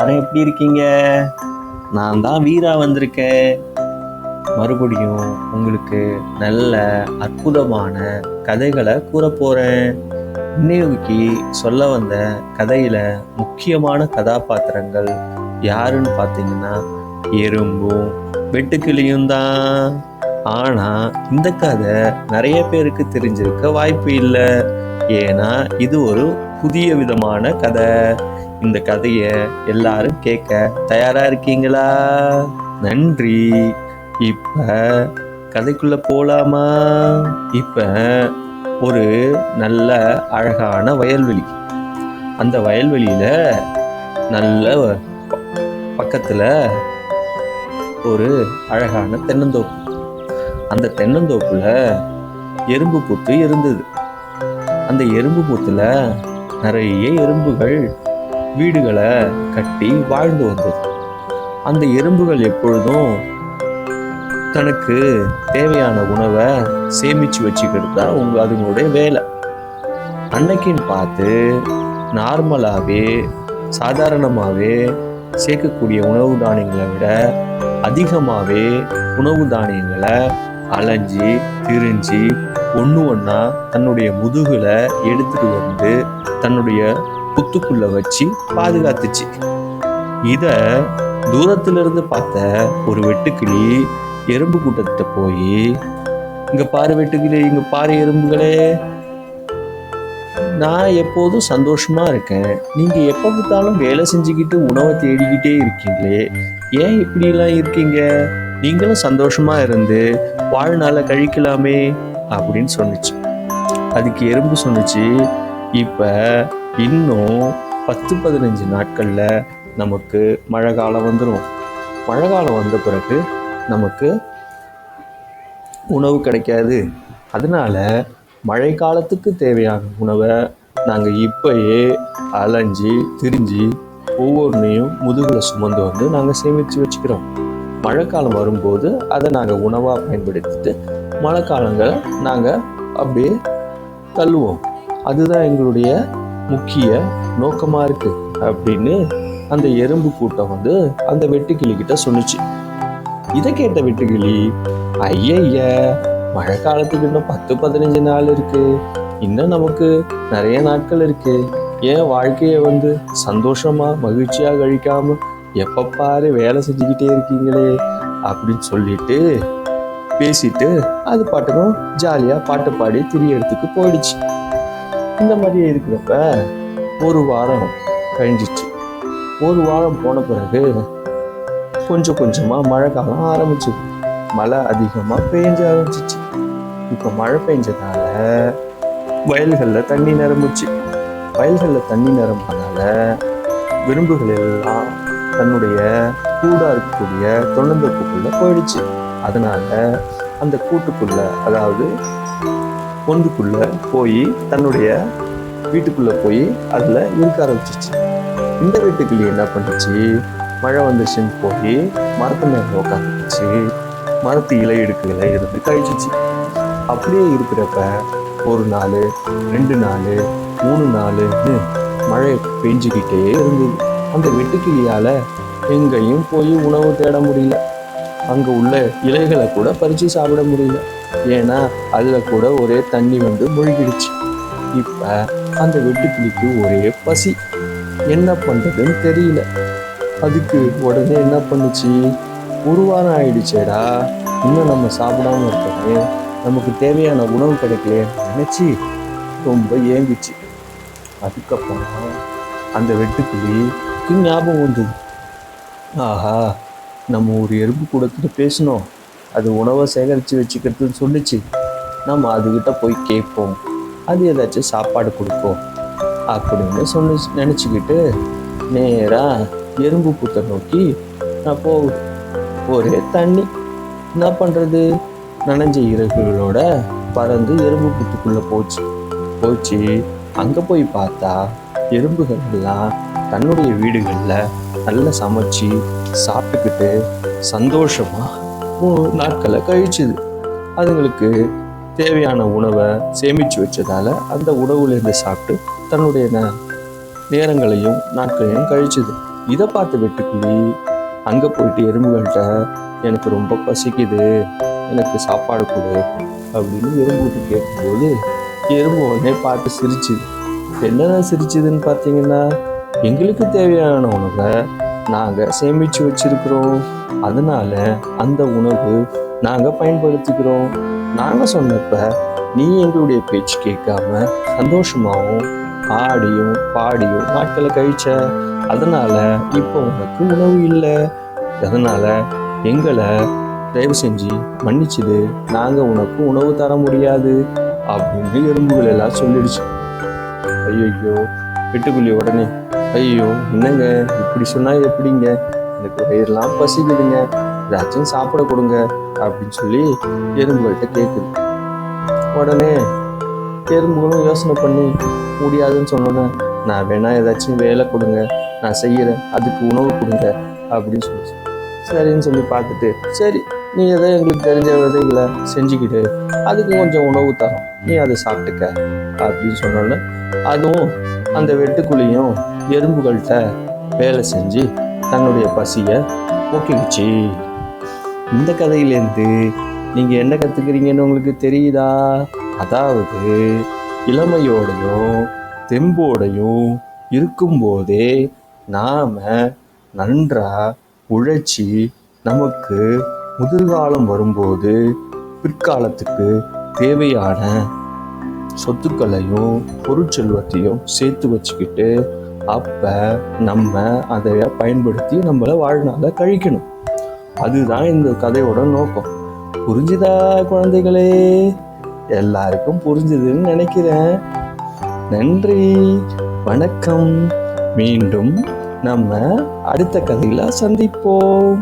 எல்லாரும் எப்படி இருக்கீங்க? நான் தான் வீரா வந்திருக்கேன். மறுபடியும் உங்களுக்கு நல்ல அற்புதமான கதைகளை கூற போறேன். இன்னைக்கு சொல்ல வந்த கதையில முக்கியமான கதாபாத்திரங்கள் யாருன்னு பார்த்தீங்கன்னா எறும்பும் வெட்டுக்கிளியும் தான். ஆனா இந்த கதை நிறைய பேருக்கு தெரிஞ்சிருக்க வாய்ப்பு இல்லை. ஏன்னா இது ஒரு புதிய விதமான கதை. இந்த கதையை எல்லாரும் கேட்க தயாரா இருக்கீங்களா? நன்றி. இப்ப கதைக்குள்ள போலாமா? இப்ப ஒரு நல்ல அழகான வயல்வெளி. அந்த வயல்வெளியில நல்ல பக்கத்துல ஒரு அழகான தென்னந்தோப்பு. அந்த தென்னந்தோப்புல எறும்பு புத்து இருந்தது. அந்த எறும்பு புத்துல நிறைய எறும்புகள் வீடுகளை கட்டி வாழ்ந்து வந்தது. அந்த எறும்புகள் எப்பொழுதும் தனக்கு தேவையான உணவை சேமிச்சு வச்சுக்கிறது தான் அதுங்களுடைய வேலை. அன்னைக்குன்னு பார்த்து நார்மலாகவே சாதாரணமாகவே சேர்க்கக்கூடிய உணவு தானியங்களை விட அதிகமாகவே உணவு தானியங்களை அலைஞ்சி திரிஞ்சு ஒன்று ஒன்றா தன்னுடைய முதுகுல எடுத்துட்டு வந்து தன்னுடைய புத்துக்குள்ள வச்சு பாதுகாத்துச்சு. இத தூரத்திலிருந்து பார்த்த ஒரு வெட்டுக்கிளி எறும்பு கூட்டத்திட்ட போய், இங்க பாரு வெட்டுக்கிளி, இங்க பாரு எறும்புகளே, நான் எப்போதும் சந்தோஷமா இருக்கேன். நீங்க எப்ப பார்த்தாலும் வேலை செஞ்சுக்கிட்டு உணவை தேடிக்கிட்டே இருக்கீங்களே, ஏன் இப்படிலாம் இருக்கீங்க? நீங்களும் சந்தோஷமா இருந்து வாழ்நாளை கழிக்கலாமே அப்படின்னு சொன்னிச்சு. அதுக்கு எறும்பு சொன்னிச்சு, இப்ப இன்னும் 10-15 நாட்கள்ல நமக்கு மழை காலம் வந்துடும். மழை காலம் வந்த பிறகு நமக்கு உணவு கிடைக்காது. அதனால மழை காலத்துக்கு தேவையான உணவை நாங்கள் இப்பயே அலைஞ்சி திரிஞ்சு ஒவ்வொன்றையும் முதுகுல சுமந்து வந்து நாங்கள் சேமித்து வச்சுக்கிறோம். மழை காலம் வரும்போது அதை நாங்கள் உணவாக பயன்படுத்திட்டு மழை காலங்களை நாங்கள் அப்படியே தள்ளுவோம். அதுதான் எங்களுடைய முக்கிய நோக்கமாக இருக்கு அப்படின்னு அந்த எறும்பு கூட்டம் வந்து அந்த வெட்டுக்கிளி கிட்ட சொன்னிச்சு. இதை கேட்ட வெட்டுக்கிளி, ஐய மழை காலத்துக்கு இன்னும் 10-15 நாள் இருக்கு, இன்னும் நமக்கு நிறைய நாட்கள் இருக்கு, ஏன் வாழ்க்கையை வந்து சந்தோஷமா மகிழ்ச்சியா கழிக்காம எப்ப பாரு வேலை செஞ்சுக்கிட்டே இருக்கீங்களே அப்படின்னு சொல்லிட்டு பேசிட்டு அது பாட்டுக்கும் ஜாலியா பாட்டு பாடி திரியறதுக்கு போயிடுச்சு. இந்த மாதிரி இருக்கிறப்ப ஒரு வாரம் கழிஞ்சிச்சு. ஒரு வாரம் போன பிறகு கொஞ்சம் கொஞ்சமா மழை காலம் ஆரம்பிச்சு மழை அதிகமா பெய்ஞ்ச ஆரம்பிச்சிச்சு. இப்ப மழை பெஞ்சதால வயல்கள்ல தண்ணி நிரம்பிச்சு. வயல்கள்ல தண்ணி நிரம்பினால விரும்புகள் எல்லாம் தன்னுடைய கூடா இருக்கக்கூடிய தொண்டந்தோப்புக்குள்ள போயிடுச்சு. அதனால அந்த கூட்டுக்குள்ள, அதாவது பொந்துக்குள்ள போய் தன்னுடைய வீட்டுக்குள்ள போய் அதுல இருக்க ஆரம்பிச்சிச்சு. இந்த வீட்டுக்குள்ளே என்ன பண்ணுச்சு, மழை வந்துச்சுன்னு போய் மரத்து மேல உட்காந்துச்சு. மரத்து இலை இடுக்குகளை இருந்து கழிச்சிச்சு. அப்படியே இருக்கிறப்ப ஒரு நாள், 2 நாள், 3 நாள்னு மழை பெஞ்சுக்கிட்டே இருந்தது. அந்த வெட்டுக்கிளியால எங்கேயும் போய் உணவு தேட முடியல. அங்க உள்ள இலைகளை கூட பறிச்சு சாப்பிட முடியல. ஏன்னா அதுல கூட ஒரே தண்ணி வந்து மூழ்கிடுச்சு. இப்ப அந்த வெட்டுக்கிளிக்கு ஒரே பசி, என்ன பண்றதுன்னு தெரியல. அதுக்கு உடனே என்ன பண்ணுச்சு, ஒரு வாரம் ஆயிடுச்சேடா, இன்னும் நம்ம சாப்பிடாம இருக்கோமே, நமக்கு தேவையான உணவு கிடைக்கலன்னு நினைச்சு ரொம்ப ஏங்கிச்சு. அதுக்கப்புறம் அந்த வெட்டுக்கிளிக்கு ஞாபகம் வந்தது, ஆஹா நம்ம ஒரு எறும்பு கூடத்துல பேசணும், அது உணவை சேகரித்து வச்சுக்கிறதுன்னு சொல்லிச்சு, நம்ம அதுகிட்ட போய் கேட்போம், அது ஏதாச்சும் சாப்பாடு கொடுக்கும் அப்படின்னு நினச்சிக்கிட்டு நேராக எறும்பு புத்தை நோக்கி நான் போகுது. ஒரே தண்ணி, என்ன பண்ணுறது, நனைஞ்ச இறகுகளோட பறந்து எறும்பு புத்துக்குள்ளே போச்சு. அங்கே போய் பார்த்தா எறும்புகள் எல்லாம் தன்னுடைய வீடுகளில் நல்லா சமைச்சு சாப்பிட்டுக்கிட்டு சந்தோஷமாக நாட்களை கழிச்சுது. அதுங்களுக்கு தேவையான உணவை சேமித்து வச்சதால அந்த உணவுலேருந்து சாப்பிட்டு தன்னுடைய நேரங்களையும் நாட்களையும் கழிச்சுது. இதை பார்த்து வெட்டுக்கிளி அங்கே போயிட்டு எறும்புகள்கிட்ட எனக்கு ரொம்ப பசிக்குது, எனக்கு சாப்பாடு கொடு அப்படின்னு எறும்புகிட்ட கேட்கும்போது எறும்பு உடனே பார்த்து சிரிச்சுது. என்னதான் சிரிச்சுதுன்னு பார்த்தீங்கன்னா, எங்களுக்கு தேவையான உணவை நாங்கள் சேமித்து வச்சிருக்கிறோம், அதனால அந்த உணவு நாங்கள் பயன்படுத்திக்கிறோம். நாங்கள் சொன்னப்ப நீ எங்களுடைய பேச்சு கேட்காம சந்தோஷமாகவும் ஆடியும் பாடியும் நாட்களை கழிச்ச, அதனால இப்போ உனக்கு உணவு இல்லை, அதனால எங்களை தயவு செஞ்சு மன்னிச்சுது, நாங்கள் உனக்கு உணவு தர முடியாது அப்படின்னு எறும்புகள் எல்லாம் சொல்லிடுச்சு. ஐயோ வெட்டுக்குள்ளி உடனே, ஐயோ என்னங்க இப்படி சொன்னால் எப்படிங்க, எனக்கு வயிறெல்லாம் பசிக்குதுங்க, ஏதாச்சும் சாப்பிட கொடுங்க அப்படின்னு சொல்லி எறும்புகள்கிட்ட கேட்குது. உடனே எறும்புகளும் யோசனை பண்ணி முடியாதுன்னு சொன்னோன்னே, நான் வேணா ஏதாச்சும் வேலை கொடுங்க, நான் செய்கிறேன், அதுக்கு உணவு கொடுங்க அப்படின்னு சொல்லி சரின்னு சொல்லி பார்த்துட்டு, சரி நீ எதோ எங்களுக்கு தெரிஞ்ச விதைகளை செஞ்சுக்கிட்டு அதுக்கு கொஞ்சம் உணவு தரோம், நீ அதை சாப்பிட்டுக்க அப்படின்னு சொன்னோன்னே அதுவும் அந்த வெட்டுக்குழியும் எறும்புகள்கிட்ட வேலை செஞ்சு தன்னுடைய பசியை போக்கிடுச்சு. இந்த கதையிலேருந்து நீங்கள் என்ன கற்றுக்கிறீங்கன்னு உங்களுக்கு தெரியுதா? அதாவது இளமையோடையும் தெம்போடையும் இருக்கும்போதே நாம் நன்றாக உழைச்சி நமக்கு முதிர்காலம் வரும்போது பிற்காலத்துக்கு தேவையான சொத்துக்களையும் பொருட்செல்வத்தையும் சேர்த்து வச்சுக்கிட்டு அப்போ நம்ம அதை பயன்படுத்தி நம்மளை வாழ்நாளை கழிக்கணும். அதுதான் இந்த கதையோட நோக்கம். புரிஞ்சுதா குழந்தைகளே? எல்லாருக்கும் புரிஞ்சுதுன்னு நினைக்கிறேன். நன்றி, வணக்கம். மீண்டும் நம்ம அடுத்த கதையில சந்திப்போம்.